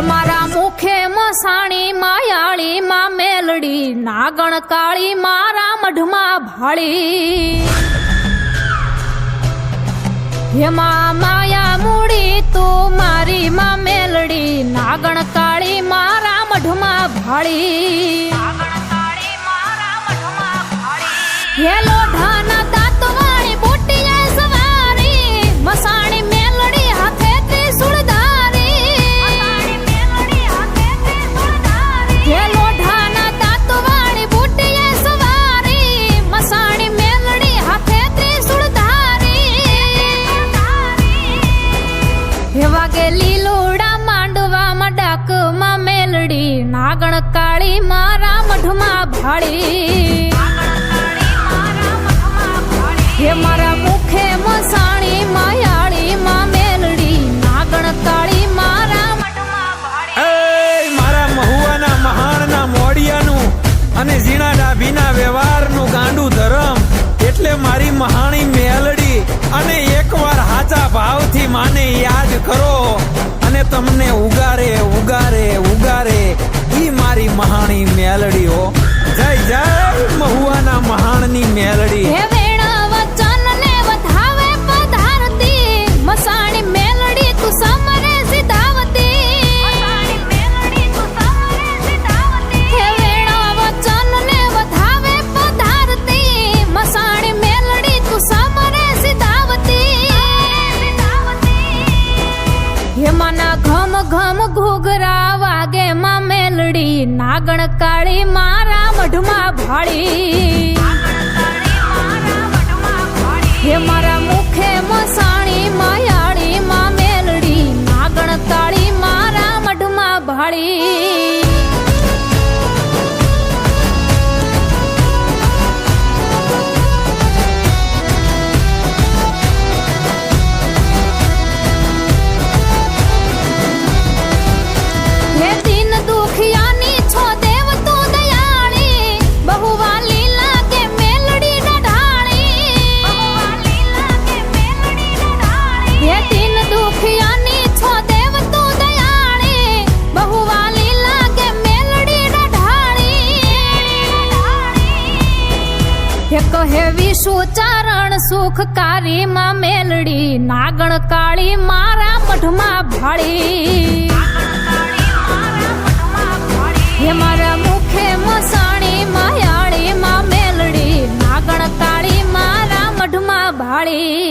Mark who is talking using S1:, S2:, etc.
S1: મારા મુખે મસાણી માયાળી માં મેલડી નાગણ કાળી મારા મઢમાં ભાળી હેમાં માયા મૂડી તું મારી માં મેલડી નાગણ કાળી મારા મઢમાં ભાળી હે લોઢાના દાંતવાળી બુટીએ સવારી મસાણી મેલડી હાથે ત્રિશૂળ હે લોઢાના દાંતવાળી બુટીએ સવારી મસાણી મેલડી હાથે ત્રિશૂળ હે વાગે લીલુડા માંડવામાં ડાકમાં મેલડી નાગણ કાળી મારા મઢમાં ભાળી હે મારા મુખે મસાણી માયાળી માં મેલડી નાગણ કાળી મારા મઢમાં ભાળી
S2: મારા મહુવાના મહાણના મોડિયાનું અને ઝીણા ડાભીના વ્યવહારનું ગાંડું ધરમ એટલે મારી મહાણી મેલડી અને એકવાર હાચા ભાવથી માને યાદ કરો અને તમને ઉગારે ઉગારે ઉગારે ઈ મારી મહાણી મેલડી હો જય જય મહુવાના મહાણની મેલડી
S1: હે વેણા વચન ને વધાવે પધારતી મસાણી મેલડી તું સમરે સિધાવતી હે વેણા વચન ને વધાવે પધારતી મસાણી મેલડી તું સમરે સિધાવતી હે મના ઘમ ઘમ ઘૂઘરા વાગે માં મેલડી નાગણ કાળી મારા મઢમાં ભાળી હે મારા મુખે મસાણી માયાળી માં મેલડી નાગણ કાળી મારા મઢમાં ભાળી હે દીન દુખિયાની છો દેવ તું દયાળી બહુવા લીલા કે મેલડી હે દીન દુખિયાની છો દેવ તું દયાળી બહુવા લીલા કે મેલડી હે કહે વિષુ ચારણ સુખકારી માં મેલડી નાગણ કાળી મારા મઢમાં ભાળી હે મારા મુખે મસાણી માયાળી માં મેલડી નાગણ કાળી મારા મઢમાં ભાળી